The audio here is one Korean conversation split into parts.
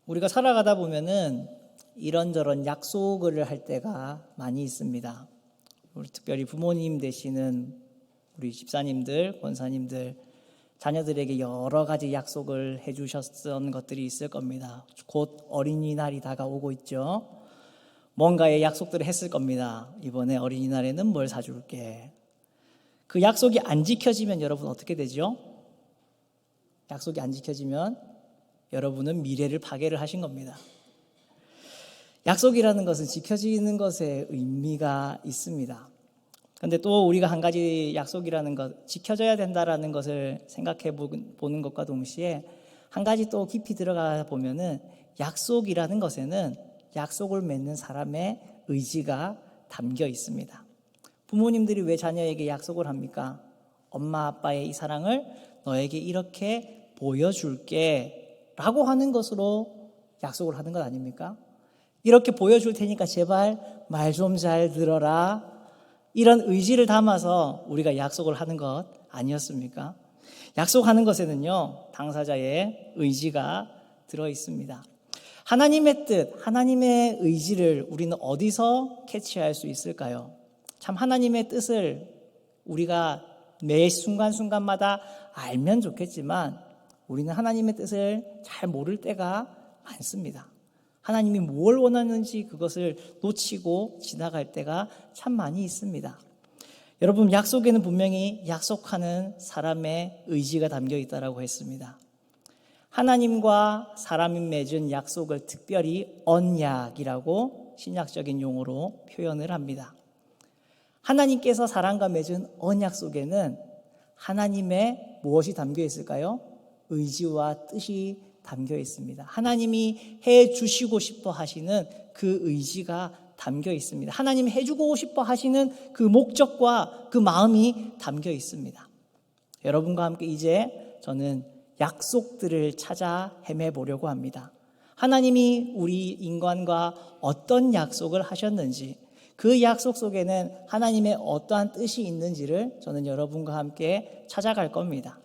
우리가 살아가다 보면은 이런저런 약속을 할 때가 많이 있습니다. 우리 특별히 부모님 되시는 우리 집사님들, 권사님들, 자녀들에게 여러 가지 약속을 해주셨던 것들이 있을 겁니다. 곧 어린이날이 다가오고 있죠. 뭔가의 약속들을 했을 겁니다. 이번에 어린이날에는 뭘 사줄게. 그 약속이 안 지켜지면 여러분 어떻게 되죠? 약속이 안 지켜지면 여러분은 미래를 파괴를 하신 겁니다. 약속이라는 것은 지켜지는 것에 의미가 있습니다. 그런데 또 우리가 한 가지 약속이라는 것, 지켜져야 된다라는 것을 생각해 보는 것과 동시에 한 가지 또 깊이 들어가 보면은 약속이라는 것에는 약속을 맺는 사람의 의지가 담겨 있습니다. 부모님들이 왜 자녀에게 약속을 합니까? 엄마 아빠의 이 사랑을 너에게 이렇게 보여줄게 라고 하는 것으로 약속을 하는 것 아닙니까? 이렇게 보여줄 테니까 제발 말 좀 잘 들어라. 이런 의지를 담아서 우리가 약속을 하는 것 아니었습니까? 약속하는 것에는요, 당사자의 의지가 들어 있습니다. 하나님의 뜻, 하나님의 의지를 우리는 어디서 캐치할 수 있을까요? 참 하나님의 뜻을 우리가 매 순간순간마다 알면 좋겠지만 우리는 하나님의 뜻을 잘 모를 때가 많습니다. 하나님이 뭘 원하는지 그것을 놓치고 지나갈 때가 참 많이 있습니다. 여러분, 약속에는 분명히 약속하는 사람의 의지가 담겨 있다고 했습니다. 하나님과 사람이 맺은 약속을 특별히 언약이라고 신약적인 용어로 표현을 합니다. 하나님께서 사람과 맺은 언약 속에는 하나님의 무엇이 담겨 있을까요? 의지와 뜻이 담겨 있습니다. 하나님이 해 주시고 싶어 하시는 그 의지가 담겨 있습니다. 하나님이 해주고 싶어 하시는 그 목적과 그 마음이 담겨 있습니다. 여러분과 함께 이제 저는 약속들을 찾아 헤매보려고 합니다. 하나님이 우리 인간과 어떤 약속을 하셨는지, 그 약속 속에는 하나님의 어떠한 뜻이 있는지를 저는 여러분과 함께 찾아갈 겁니다.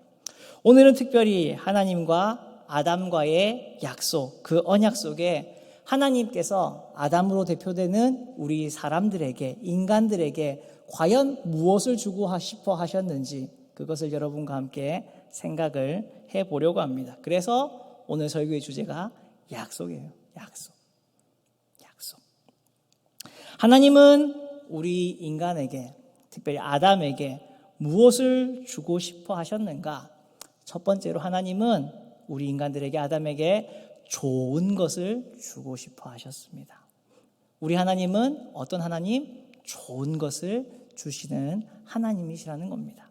오늘은 특별히 하나님과 아담과의 약속, 그 언약 속에 하나님께서 아담으로 대표되는 우리 사람들에게, 인간들에게 과연 무엇을 주고 싶어 하셨는지 그것을 여러분과 함께 생각을 해보려고 합니다. 그래서 오늘 설교의 주제가 약속이에요. 약속. 하나님은 우리 인간에게, 특별히 아담에게 무엇을 주고 싶어 하셨는가? 첫 번째로 하나님은 우리 인간들에게, 아담에게 좋은 것을 주고 싶어 하셨습니다. 우리 하나님은 어떤 하나님? 좋은 것을 주시는 하나님이시라는 겁니다.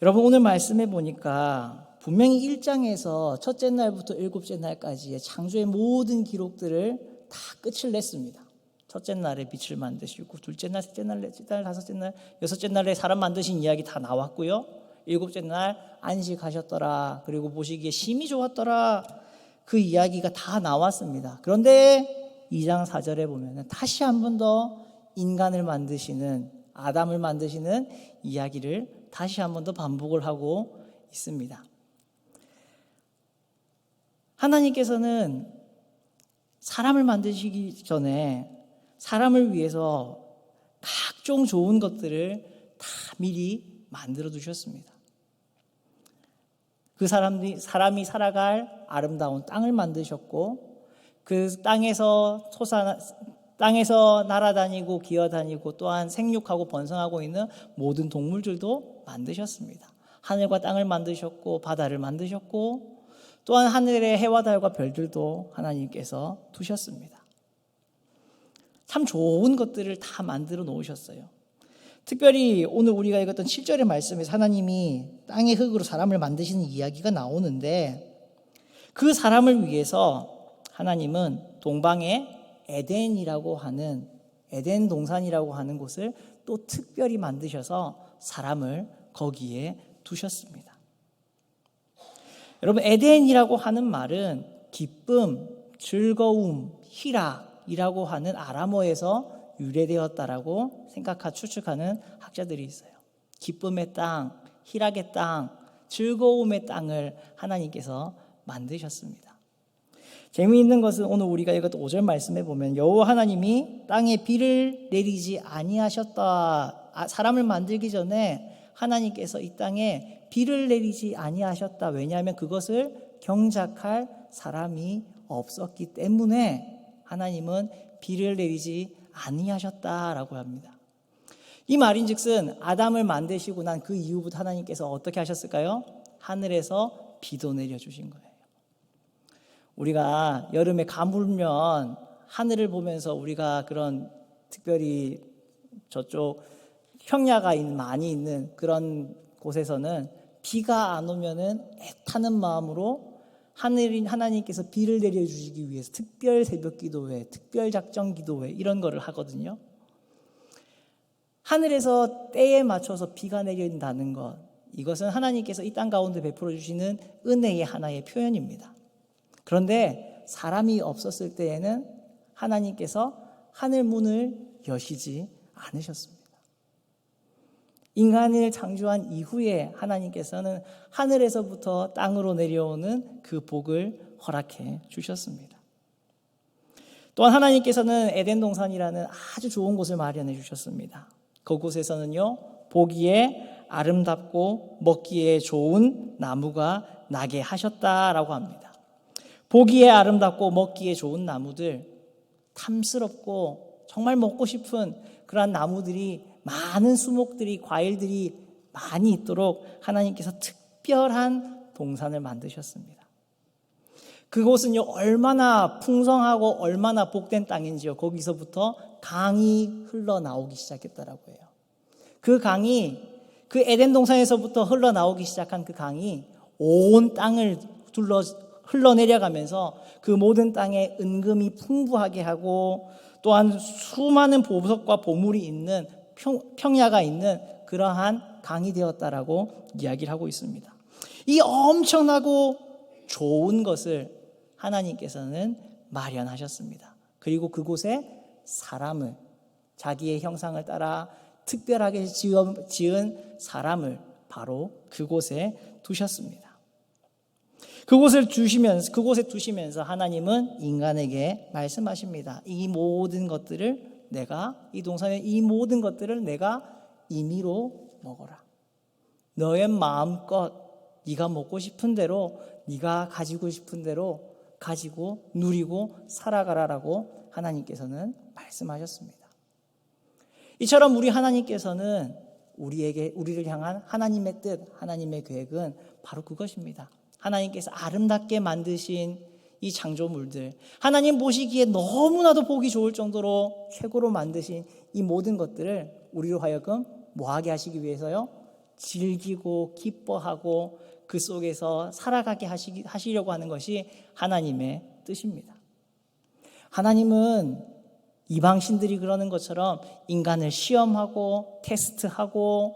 여러분, 오늘 말씀해 보니까 분명히 1장에서 첫째 날부터 일곱째 날까지의 창조의 모든 기록들을 다 끝을 냈습니다. 첫째 날에 빛을 만드시고, 둘째 날, 셋째 날, 넷째 날, 다섯째 날, 여섯째 날에 사람 만드신 이야기 다 나왔고요. 일곱째 날 안식하셨더라. 그리고 보시기에 심히 좋았더라. 그 이야기가 다 나왔습니다. 그런데 2장 4절에 보면 다시 한 번 더 인간을 만드시는, 아담을 만드시는 이야기를 다시 한 번 더 반복을 하고 있습니다. 하나님께서는 사람을 만드시기 전에 사람을 위해서 각종 좋은 것들을 다 미리 만들어 두셨습니다. 그 사람이 살아갈 아름다운 땅을 만드셨고, 그 땅에서 날아다니고 기어다니고 또한 생육하고 번성하고 있는 모든 동물들도 만드셨습니다. 하늘과 땅을 만드셨고, 바다를 만드셨고, 또한 하늘의 해와 달과 별들도 하나님께서 두셨습니다. 참 좋은 것들을 다 만들어 놓으셨어요. 특별히 오늘 우리가 읽었던 7절의 말씀에서 하나님이 땅의 흙으로 사람을 만드시는 이야기가 나오는데, 그 사람을 위해서 하나님은 동방의 에덴이라고 하는, 에덴 동산이라고 하는 곳을 또 특별히 만드셔서 사람을 거기에 두셨습니다. 여러분, 에덴이라고 하는 말은 기쁨, 즐거움, 희락이라고 하는 아람어에서 유래되었다라고 추측하는 학자들이 있어요. 기쁨의 땅, 희락의 땅, 즐거움의 땅을 하나님께서 만드셨습니다. 재미있는 것은 오늘 우리가 읽었던 5절 말씀에 보면 여호와 하나님이 땅에 비를 내리지 아니하셨다. 사람을 만들기 전에 하나님께서 이 땅에 비를 내리지 아니하셨다. 왜냐하면 그것을 경작할 사람이 없었기 때문에 하나님은 비를 내리지 아니하셨다라고 합니다. 이 말인즉슨 아담을 만드시고 난 그 이후부터 하나님께서 어떻게 하셨을까요? 하늘에서 비도 내려주신 거예요. 우리가 여름에 가물면 하늘을 보면서 우리가 그런 특별히 저쪽 평야가 많이 있는 그런 곳에서는 비가 안 오면은 애타는 마음으로 하나님께서 비를 내려주시기 위해서 특별 새벽 기도회, 특별 작정 기도회 이런 거를 하거든요. 하늘에서 때에 맞춰서 비가 내린다는 것, 이것은 하나님께서 이 땅 가운데 베풀어 주시는 은혜의 하나의 표현입니다. 그런데 사람이 없었을 때에는 하나님께서 하늘 문을 여시지 않으셨습니다. 인간을 창조한 이후에 하나님께서는 하늘에서부터 땅으로 내려오는 그 복을 허락해 주셨습니다. 또한 하나님께서는 에덴 동산이라는 아주 좋은 곳을 마련해 주셨습니다. 그곳에서는요, 보기에 아름답고 먹기에 좋은 나무가 나게 하셨다라고 합니다. 보기에 아름답고 먹기에 좋은 나무들, 탐스럽고 정말 먹고 싶은 그러한 나무들이, 많은 수목들이, 과일들이 많이 있도록 하나님께서 특별한 동산을 만드셨습니다. 그곳은요, 얼마나 풍성하고 얼마나 복된 땅인지요, 거기서부터 강이 흘러나오기 시작했다라고 해요. 그 강이, 그 에덴 동산에서부터 흘러나오기 시작한 그 강이 온 땅을 흘러내려가면서 그 모든 땅에 은금이 풍부하게 하고, 또한 수많은 보석과 보물이 있는 평야가 있는 그러한 강이 되었다라고 이야기를 하고 있습니다. 이 엄청나고 좋은 것을 하나님께서는 마련하셨습니다. 그리고 그곳에 사람을, 자기의 형상을 따라 특별하게 지은 사람을 바로 그곳에 두셨습니다. 그곳에 두시면서 하나님은 인간에게 말씀하십니다. 이 모든 것들을 이 동산의 이 모든 것들을 내가 임의로 먹어라. 너의 마음껏 네가 먹고 싶은 대로, 네가 가지고 싶은 대로 가지고 누리고 살아가라라고 하나님께서는 말씀하셨습니다. 이처럼 우리 하나님께서는 우리를 향한 하나님의 뜻, 하나님의 계획은 바로 그것입니다. 하나님께서 아름답게 만드신 이 창조물들, 하나님 보시기에 너무나도 보기 좋을 정도로 최고로 만드신 이 모든 것들을 우리로 하여금 뭐하게 하시기 위해서요? 즐기고 기뻐하고 그 속에서 살아가게 하시려고 하는 것이 하나님의 뜻입니다. 하나님은 이방신들이 그러는 것처럼 인간을 시험하고 테스트하고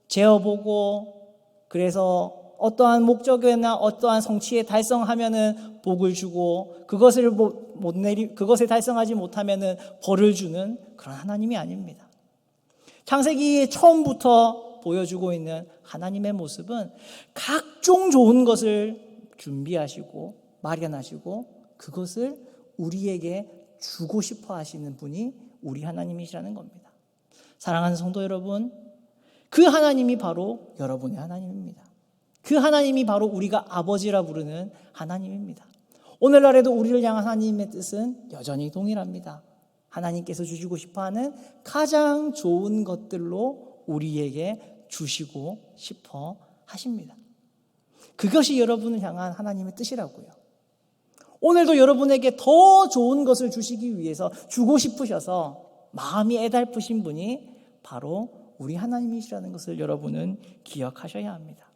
재어보고, 그래서 어떠한 목적이나 어떠한 성취에 달성하면은 복을 주고, 그것에 달성하지 못하면은 벌을 주는 그런 하나님이 아닙니다. 창세기 처음부터 보여주고 있는 하나님의 모습은 각종 좋은 것을 준비하시고 마련하시고 그것을 우리에게 주고 싶어 하시는 분이 우리 하나님이시라는 겁니다. 사랑하는 성도 여러분, 그 하나님이 바로 여러분의 하나님입니다. 그 하나님이 바로 우리가 아버지라 부르는 하나님입니다. 오늘날에도 우리를 향한 하나님의 뜻은 여전히 동일합니다. 하나님께서 주시고 싶어하는 가장 좋은 것들로 우리에게 주시고 싶어 하십니다. 그것이 여러분을 향한 하나님의 뜻이라고요. 오늘도 여러분에게 더 좋은 것을 주시기 위해서, 주고 싶으셔서 마음이 애달프신 분이 바로 우리 하나님이시라는 것을 여러분은 기억하셔야 합니다.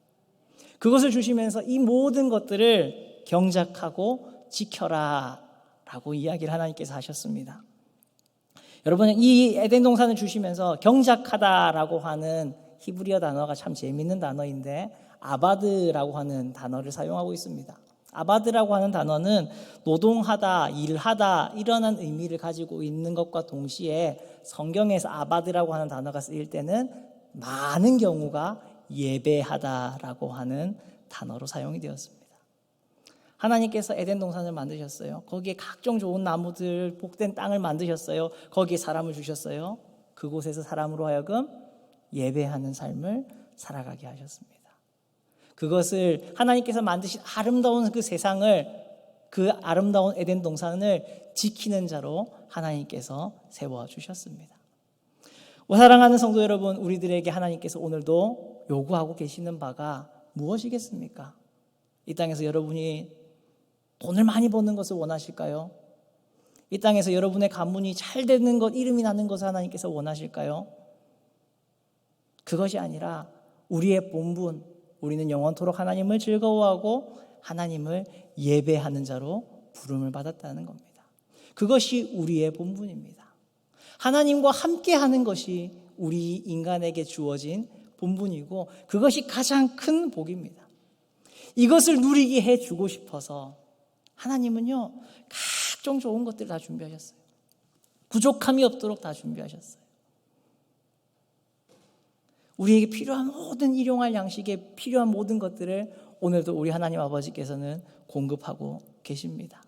그것을 주시면서 이 모든 것들을 경작하고 지켜라 라고 이야기를 하나님께서 하셨습니다. 여러분, 이 에덴 동산을 주시면서 경작하다라고 하는 히브리어 단어가 참 재미있는 단어인데, 아바드라고 하는 단어를 사용하고 있습니다. 아바드라고 하는 단어는 노동하다, 일하다 이런 의미를 가지고 있는 것과 동시에 성경에서 아바드라고 하는 단어가 쓰일 때는 많은 경우가 예배하다라고 하는 단어로 사용이 되었습니다. 하나님께서 에덴 동산을 만드셨어요. 거기에 각종 좋은 나무들, 복된 땅을 만드셨어요. 거기에 사람을 주셨어요. 그곳에서 사람으로 하여금 예배하는 삶을 살아가게 하셨습니다. 그것을 하나님께서 만드신 아름다운 그 세상을, 그 아름다운 에덴 동산을 지키는 자로 하나님께서 세워주셨습니다. 사랑하는 성도 여러분, 우리들에게 하나님께서 오늘도 요구하고 계시는 바가 무엇이겠습니까? 이 땅에서 여러분이 돈을 많이 버는 것을 원하실까요? 이 땅에서 여러분의 가문이 잘 되는 것, 이름이 나는 것을 하나님께서 원하실까요? 그것이 아니라 우리의 본분, 우리는 영원토록 하나님을 즐거워하고 하나님을 예배하는 자로 부름을 받았다는 겁니다. 그것이 우리의 본분입니다. 하나님과 함께하는 것이 우리 인간에게 주어진 본분이고 그것이 가장 큰 복입니다. 이것을 누리게 해주고 싶어서 하나님은요, 각종 좋은 것들을 다 준비하셨어요. 부족함이 없도록 다 준비하셨어요. 우리에게 필요한 모든 일용할 양식에 필요한 모든 것들을 오늘도 우리 하나님 아버지께서는 공급하고 계십니다.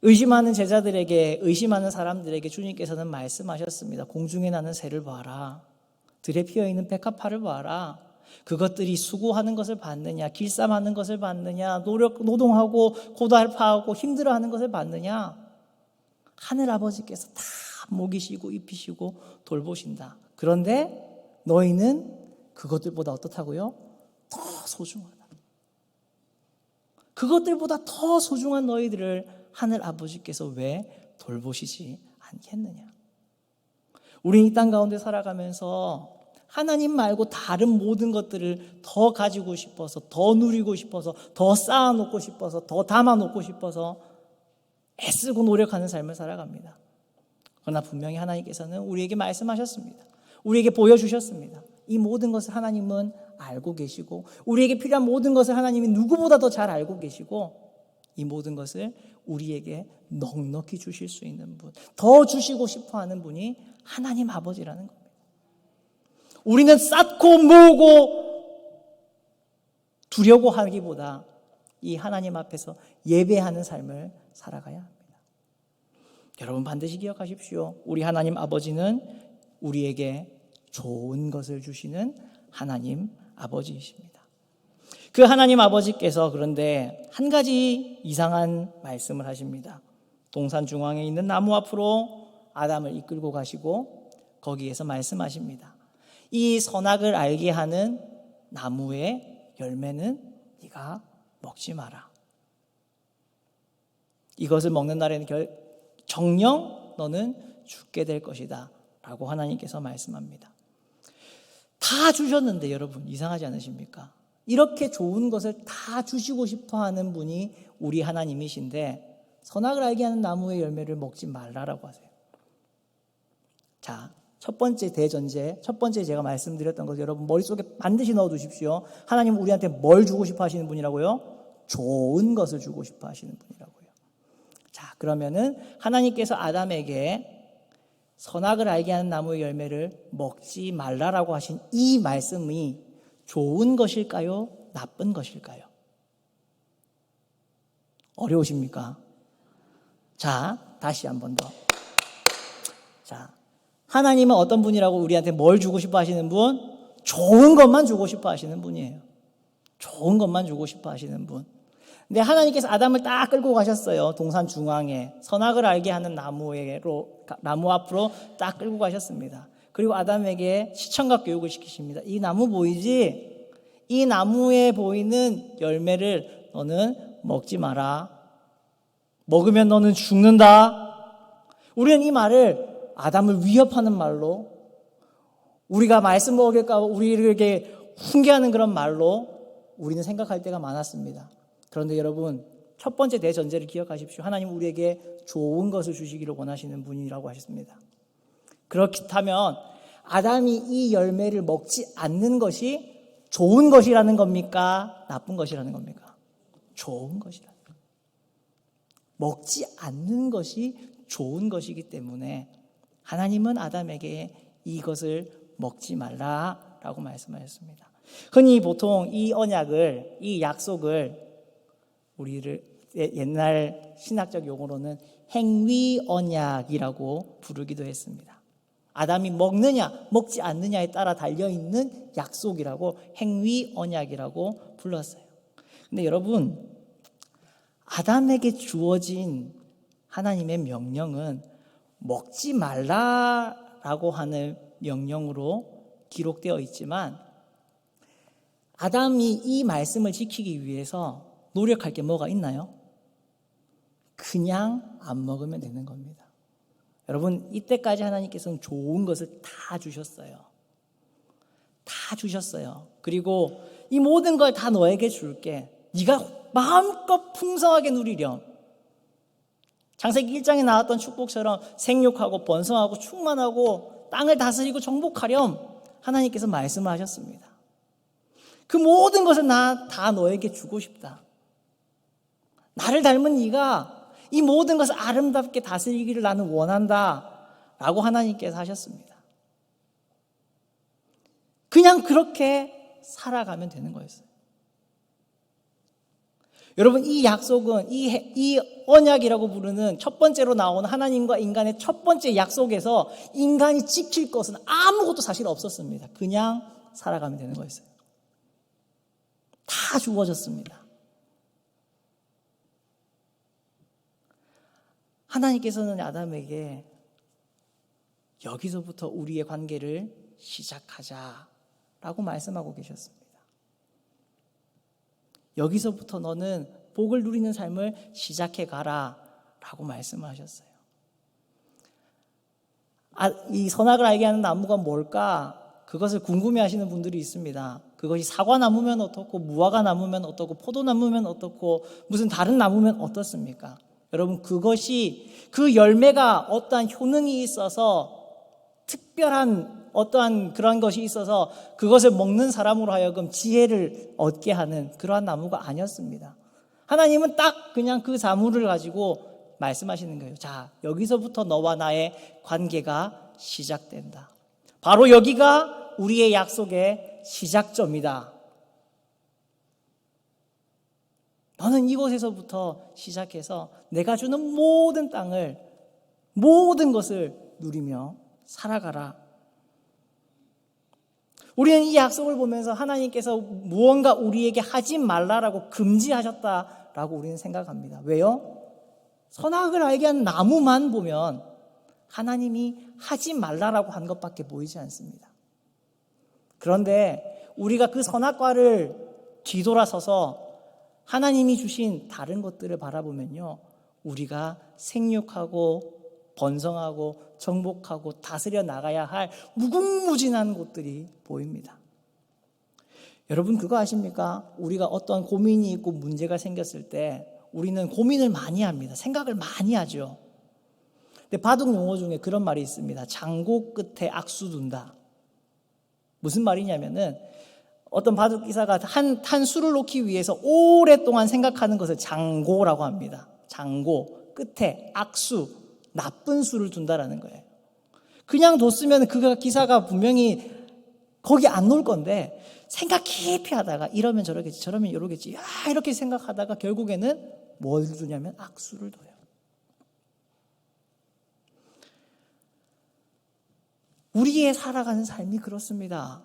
의심하는 제자들에게, 의심하는 사람들에게 주님께서는 말씀하셨습니다. 공중에 나는 새를 봐라. 들에 피어있는 백합화를 봐라. 그것들이 수고하는 것을 봤느냐, 길쌈하는 것을 봤느냐, 노동하고 고달파하고 힘들어하는 것을 봤느냐. 하늘 아버지께서 다 먹이시고 입히시고 돌보신다. 그런데 너희는 그것들보다 어떻다고요? 더 소중하다. 그것들보다 더 소중한 너희들을 하늘 아버지께서 왜 돌보시지 않겠느냐. 우리 이 땅 가운데 살아가면서 하나님 말고 다른 모든 것들을 더 가지고 싶어서, 더 누리고 싶어서, 더 쌓아놓고 싶어서, 더 담아놓고 싶어서 애쓰고 노력하는 삶을 살아갑니다. 그러나 분명히 하나님께서는 우리에게 말씀하셨습니다. 우리에게 보여주셨습니다. 이 모든 것을 하나님은 알고 계시고 우리에게 필요한 모든 것을 하나님이 누구보다 더 잘 알고 계시고 이 모든 것을 우리에게 넉넉히 주실 수 있는 분, 더 주시고 싶어하는 분이 하나님 아버지라는 겁니다. 우리는 쌓고 모으고 두려고 하기보다 이 하나님 앞에서 예배하는 삶을 살아가야 합니다. 여러분 반드시 기억하십시오. 우리 하나님 아버지는 우리에게 좋은 것을 주시는 하나님 아버지이십니다. 그 하나님 아버지께서 그런데 한 가지 이상한 말씀을 하십니다. 동산 중앙에 있는 나무 앞으로 아담을 이끌고 가시고 거기에서 말씀하십니다. 이 선악을 알게 하는 나무의 열매는 네가 먹지 마라. 이것을 먹는 날에는 정녕 너는 죽게 될 것이다 라고 하나님께서 말씀합니다. 다 주셨는데 여러분 이상하지 않으십니까? 이렇게 좋은 것을 다 주시고 싶어하는 분이 우리 하나님이신데 선악을 알게 하는 나무의 열매를 먹지 말라라고 하세요. 자, 첫 번째 대전제, 첫 번째 제가 말씀드렸던 것 여러분 머릿속에 반드시 넣어두십시오. 하나님은 우리한테 뭘 주고 싶어 하시는 분이라고요? 좋은 것을 주고 싶어 하시는 분이라고요. 자, 그러면은 하나님께서 아담에게 선악을 알게 하는 나무의 열매를 먹지 말라라고 하신 이 말씀이 좋은 것일까요? 나쁜 것일까요? 어려우십니까? 자, 다시 한 번 더. 자, 하나님은 어떤 분이라고 우리한테 뭘 주고 싶어 하시는 분? 좋은 것만 주고 싶어 하시는 분이에요. 좋은 것만 주고 싶어 하시는 분. 근데 하나님께서 아담을 딱 끌고 가셨어요. 동산 중앙에 선악을 알게 하는 나무 앞으로 딱 끌고 가셨습니다. 그리고 아담에게 시청각 교육을 시키십니다. 이 나무 보이지? 이 나무에 보이는 열매를 너는 먹지 마라. 먹으면 너는 죽는다. 우리는 이 말을 아담을 위협하는 말로, 우리가 말씀 먹을까 우리에게 훈계하는 그런 말로 우리는 생각할 때가 많았습니다. 그런데 여러분 첫 번째 대전제를 기억하십시오. 하나님 우리에게 좋은 것을 주시기를 원하시는 분이라고 하셨습니다. 그렇다면 아담이 이 열매를 먹지 않는 것이 좋은 것이라는 겁니까? 나쁜 것이라는 겁니까? 좋은 것이라는 겁니다. 먹지 않는 것이 좋은 것이기 때문에 하나님은 아담에게 이것을 먹지 말라라고 말씀하셨습니다. 흔히 보통 이 언약을, 이 약속을 우리를 옛날 신학적 용어로는 행위 언약이라고 부르기도 했습니다. 아담이 먹느냐 먹지 않느냐에 따라 달려있는 약속이라고 행위 언약이라고 불렀어요. 근데 여러분, 아담에게 주어진 하나님의 명령은 먹지 말라라고 하는 명령으로 기록되어 있지만 아담이 이 말씀을 지키기 위해서 노력할 게 뭐가 있나요? 그냥 안 먹으면 되는 겁니다. 여러분, 이때까지 하나님께서는 좋은 것을 다 주셨어요. 다 주셨어요. 그리고 이 모든 걸 다 너에게 줄게. 네가 마음껏 풍성하게 누리렴. 창세기 1장에 나왔던 축복처럼 생육하고 번성하고 충만하고 땅을 다스리고 정복하렴 하나님께서 말씀하셨습니다. 그 모든 것을 나 다 너에게 주고 싶다. 나를 닮은 네가 이 모든 것을 아름답게 다스리기를 나는 원한다 라고 하나님께서 하셨습니다. 그냥 그렇게 살아가면 되는 거였어요. 여러분, 이 약속은 이 언약이라고 부르는 첫 번째로 나오는 하나님과 인간의 첫 번째 약속에서 인간이 지킬 것은 아무것도 사실 없었습니다. 그냥 살아가면 되는 거였어요. 다 주어졌습니다. 하나님께서는 아담에게 여기서부터 우리의 관계를 시작하자라고 말씀하고 계셨습니다. 여기서부터 너는 복을 누리는 삶을 시작해 가라 라고 말씀하셨어요. 이 선악을 알게 하는 나무가 뭘까? 그것을 궁금해하시는 분들이 있습니다. 그것이 사과나무면 어떻고 무화과 나무면 어떻고 포도나무면 어떻고 무슨 다른 나무면 어떻습니까? 여러분, 그것이 그 열매가 어떠한 효능이 있어서 특별한 어떠한 그런 것이 있어서 그것을 먹는 사람으로 하여금 지혜를 얻게 하는 그러한 나무가 아니었습니다. 하나님은 딱 그냥 그 나무를 가지고 말씀하시는 거예요. 자, 여기서부터 너와 나의 관계가 시작된다. 바로 여기가 우리의 약속의 시작점이다. 너는 이곳에서부터 시작해서 내가 주는 모든 땅을, 모든 것을 누리며 살아가라. 우리는 이 약속을 보면서 하나님께서 무언가 우리에게 하지 말라라고 금지하셨다라고 우리는 생각합니다. 왜요? 선악을 알게 한 나무만 보면 하나님이 하지 말라라고 한 것밖에 보이지 않습니다. 그런데 우리가 그 선악과를 뒤돌아서서 하나님이 주신 다른 것들을 바라보면요, 우리가 생육하고 번성하고 정복하고 다스려 나가야 할 무궁무진한 곳들이 보입니다. 여러분, 그거 아십니까? 우리가 어떤 고민이 있고 문제가 생겼을 때 우리는 고민을 많이 합니다. 생각을 많이 하죠. 근데 바둑 용어 중에 그런 말이 있습니다. 장고 끝에 악수 둔다. 무슨 말이냐면은 어떤 바둑 기사가 한 수를 놓기 위해서 오랫동안 생각하는 것을 장고라고 합니다. 장고, 끝에 악수, 나쁜 수를 둔다라는 거예요. 그냥 뒀으면 그 기사가 분명히 거기 안 놓을 건데 생각 깊이 하다가 이러면 저러겠지, 저러면 이러겠지, 이렇게 생각하다가 결국에는 뭘 두냐면 악수를 둬요. 우리의 살아가는 삶이 그렇습니다.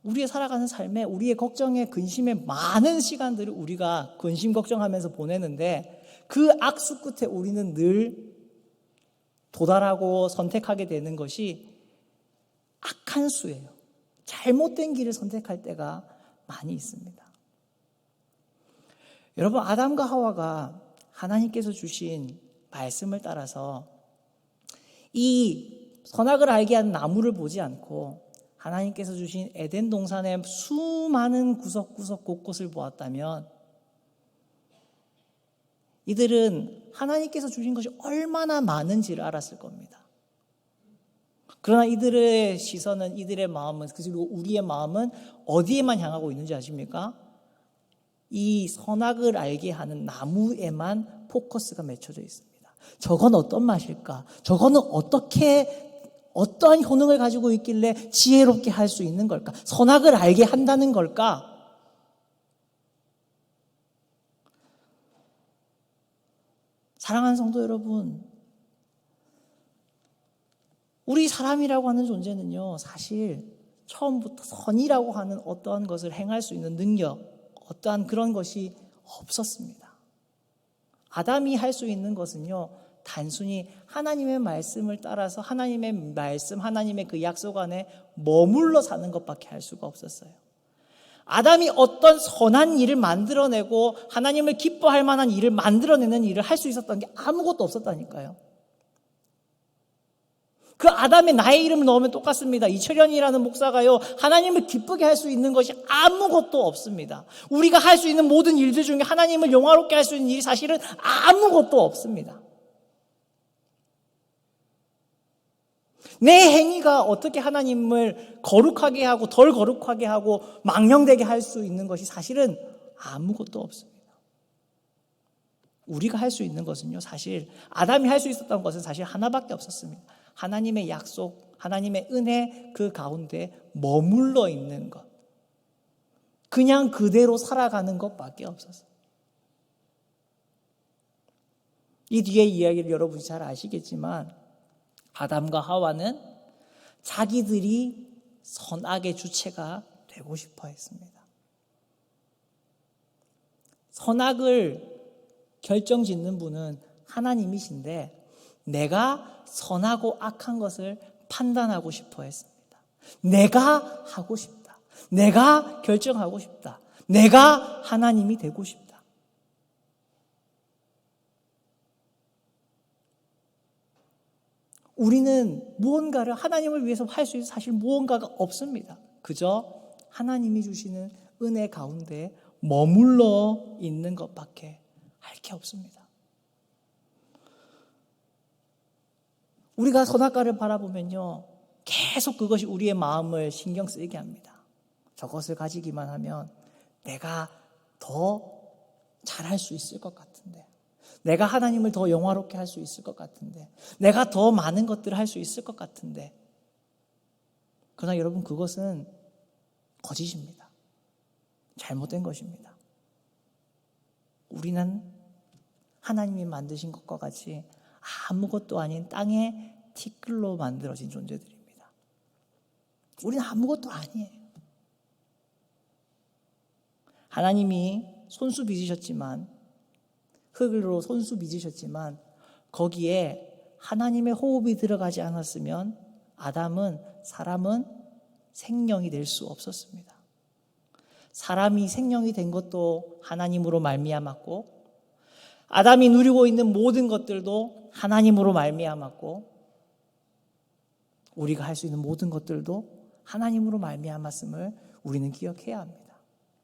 우리의 살아가는 삶에 우리의 걱정에 근심에 많은 시간들을 우리가 근심 걱정하면서 보내는데 그 악수 끝에 우리는 늘 도달하고 선택하게 되는 것이 악한 수예요. 잘못된 길을 선택할 때가 많이 있습니다. 여러분, 아담과 하와가 하나님께서 주신 말씀을 따라서 이 선악을 알게 하는 나무를 보지 않고 하나님께서 주신 에덴 동산의 수많은 구석구석 곳곳을 보았다면 이들은 하나님께서 주신 것이 얼마나 많은지를 알았을 겁니다. 그러나 이들의 시선은, 이들의 마음은, 그리고 우리의 마음은 어디에만 향하고 있는지 아십니까? 이 선악을 알게 하는 나무에만 포커스가 맺혀져 있습니다. 저건 어떤 맛일까? 저거는 어떠한 효능을 가지고 있길래 지혜롭게 할 수 있는 걸까? 선악을 알게 한다는 걸까? 사랑하는 성도 여러분, 우리 사람이라고 하는 존재는요, 사실 처음부터 선이라고 하는 어떠한 것을 행할 수 있는 능력, 어떠한 그런 것이 없었습니다. 아담이 할 수 있는 것은요, 단순히 하나님의 말씀을 따라서 하나님의 말씀, 하나님의 그 약속 안에 머물러 사는 것밖에 할 수가 없었어요. 아담이 어떤 선한 일을 만들어내고 하나님을 기뻐할 만한 일을 만들어내는 일을 할 수 있었던 게 아무것도 없었다니까요. 그 아담의 나의 이름을 넣으면 똑같습니다. 이철현이라는 목사가요, 하나님을 기쁘게 할 수 있는 것이 아무것도 없습니다. 우리가 할 수 있는 모든 일들 중에 하나님을 영화롭게 할 수 있는 일이 사실은 아무것도 없습니다. 내 행위가 어떻게 하나님을 거룩하게 하고 덜 거룩하게 하고 망령되게 할 수 있는 것이 사실은 아무것도 없습니다. 우리가 할 수 있는 것은요, 사실 아담이 할 수 있었던 것은 사실 하나밖에 없었습니다. 하나님의 약속, 하나님의 은혜 그 가운데 머물러 있는 것, 그냥 그대로 살아가는 것밖에 없었어요. 이 뒤에 이야기를 여러분이 잘 아시겠지만 아담과 하와는 자기들이 선악의 주체가 되고 싶어 했습니다. 선악을 결정짓는 분은 하나님이신데 내가 선하고 악한 것을 판단하고 싶어 했습니다. 내가 하고 싶다. 내가 결정하고 싶다. 내가 하나님이 되고 싶다. 우리는 무언가를 하나님을 위해서 할 수 있는 사실 무언가가 없습니다. 그저 하나님이 주시는 은혜 가운데 머물러 있는 것밖에 할 게 없습니다. 우리가 선악과를 바라보면요, 계속 그것이 우리의 마음을 신경 쓰이게 합니다. 저것을 가지기만 하면 내가 더 잘할 수 있을 것 같은데, 내가 하나님을 더 영화롭게 할 수 있을 것 같은데, 내가 더 많은 것들을 할 수 있을 것 같은데, 그러나 여러분, 그것은 거짓입니다. 잘못된 것입니다. 우리는 하나님이 만드신 것과 같이 아무것도 아닌 땅의 티끌로 만들어진 존재들입니다. 우리는 아무것도 아니에요. 하나님이 손수 빚으셨지만, 흙으로 손수 빚으셨지만 거기에 하나님의 호흡이 들어가지 않았으면 사람은 생명이 될 수 없었습니다. 사람이 생명이 된 것도 하나님으로 말미암았고, 아담이 누리고 있는 모든 것들도 하나님으로 말미암았고, 우리가 할 수 있는 모든 것들도 하나님으로 말미암았음을 우리는 기억해야 합니다.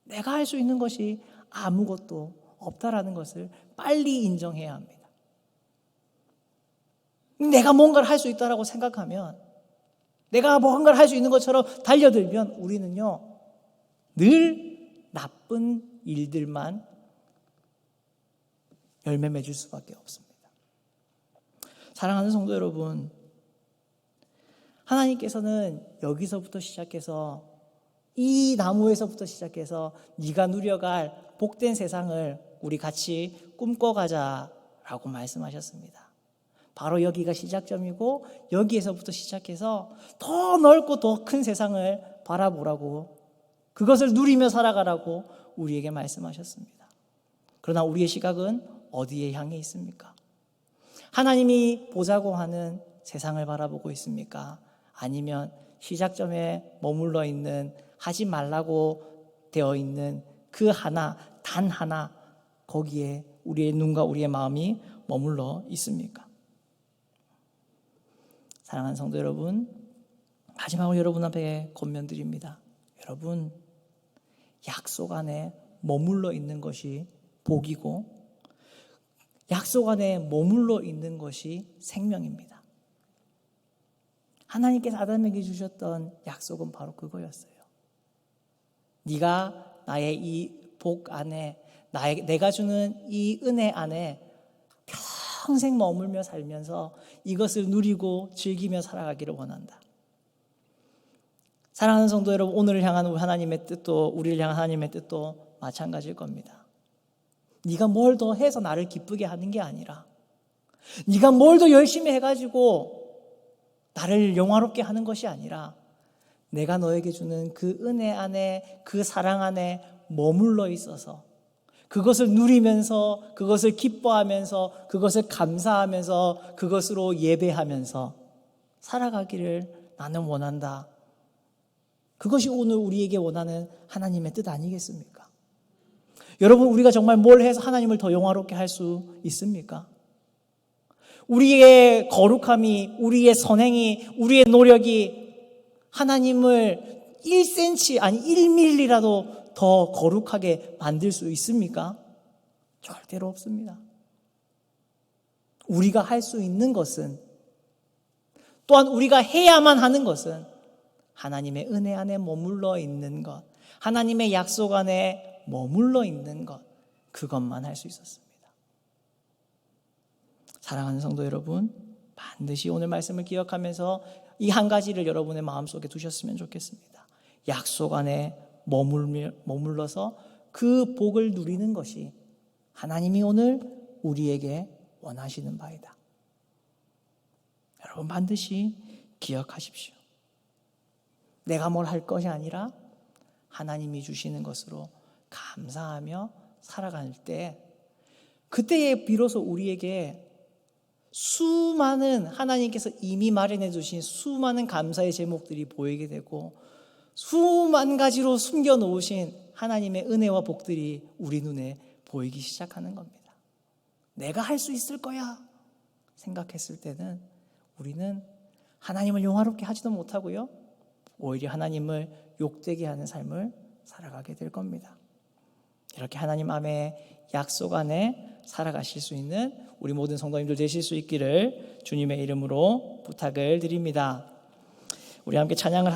내가 할 수 있는 것이 아무것도 없다라는 것을 빨리 인정해야 합니다. 내가 뭔가를 할 수 있다라고 생각하면, 내가 뭔가를 할 수 있는 것처럼 달려들면 우리는요, 늘 나쁜 일들만 열매 맺을 수밖에 없습니다. 사랑하는 성도 여러분, 하나님께서는 여기서부터 시작해서, 이 나무에서부터 시작해서 네가 누려갈 복된 세상을 우리 같이 꿈꿔가자라고 말씀하셨습니다. 바로 여기가 시작점이고, 여기에서부터 시작해서 더 넓고 더 큰 세상을 바라보라고, 그것을 누리며 살아가라고 우리에게 말씀하셨습니다. 그러나 우리의 시각은 어디에 향해 있습니까? 하나님이 보자고 하는 세상을 바라보고 있습니까? 아니면 시작점에 머물러 있는, 하지 말라고 되어 있는 그 하나, 단 하나, 거기에 우리의 눈과 우리의 마음이 머물러 있습니까? 사랑하는 성도 여러분, 마지막으로 여러분 앞에 권면드립니다. 여러분, 약속 안에 머물러 있는 것이 복이고, 약속 안에 머물러 있는 것이 생명입니다. 하나님께서 아담에게 주셨던 약속은 바로 그거였어요. 네가 나의 이 복 안에, 내가 주는 이 은혜 안에 평생 머물며 살면서 이것을 누리고 즐기며 살아가기를 원한다. 사랑하는 성도 여러분, 오늘을 향한 하나님의 뜻도, 우리를 향한 하나님의 뜻도 마찬가지일 겁니다. 네가 뭘 더 해서 나를 기쁘게 하는 게 아니라 네가 뭘 더 열심히 해가지고 나를 영화롭게 하는 것이 아니라 내가 너에게 주는 그 은혜 안에, 그 사랑 안에 머물러 있어서 그것을 누리면서, 그것을 기뻐하면서, 그것을 감사하면서, 그것으로 예배하면서 살아가기를 나는 원한다. 그것이 오늘 우리에게 원하는 하나님의 뜻 아니겠습니까? 여러분, 우리가 정말 뭘 해서 하나님을 더 영화롭게 할 수 있습니까? 우리의 거룩함이, 우리의 선행이, 우리의 노력이 하나님을 1cm 아니 1mm라도 더 거룩하게 만들 수 있습니까? 절대로 없습니다. 우리가 할 수 있는 것은, 또한 우리가 해야만 하는 것은 하나님의 은혜 안에 머물러 있는 것, 하나님의 약속 안에 머물러 있는 것, 그것만 할 수 있었습니다. 사랑하는 성도 여러분, 반드시 오늘 말씀을 기억하면서 이 한 가지를 여러분의 마음속에 두셨으면 좋겠습니다. 약속 안에 머물러서 그 복을 누리는 것이 하나님이 오늘 우리에게 원하시는 바이다. 여러분, 반드시 기억하십시오. 내가 뭘 할 것이 아니라 하나님이 주시는 것으로 감사하며 살아갈 때, 그때에 비로소 우리에게 수많은, 하나님께서 이미 마련해 주신 수많은 감사의 제목들이 보이게 되고 수만 가지로 숨겨놓으신 하나님의 은혜와 복들이 우리 눈에 보이기 시작하는 겁니다. 내가 할 수 있을 거야 생각했을 때는 우리는 하나님을 영화롭게 하지도 못하고요, 오히려 하나님을 욕되게 하는 삶을 살아가게 될 겁니다. 이렇게 하나님 안에, 약속 안에 살아가실 수 있는 우리 모든 성도님들 되실 수 있기를 주님의 이름으로 부탁을 드립니다. 우리 함께 찬양을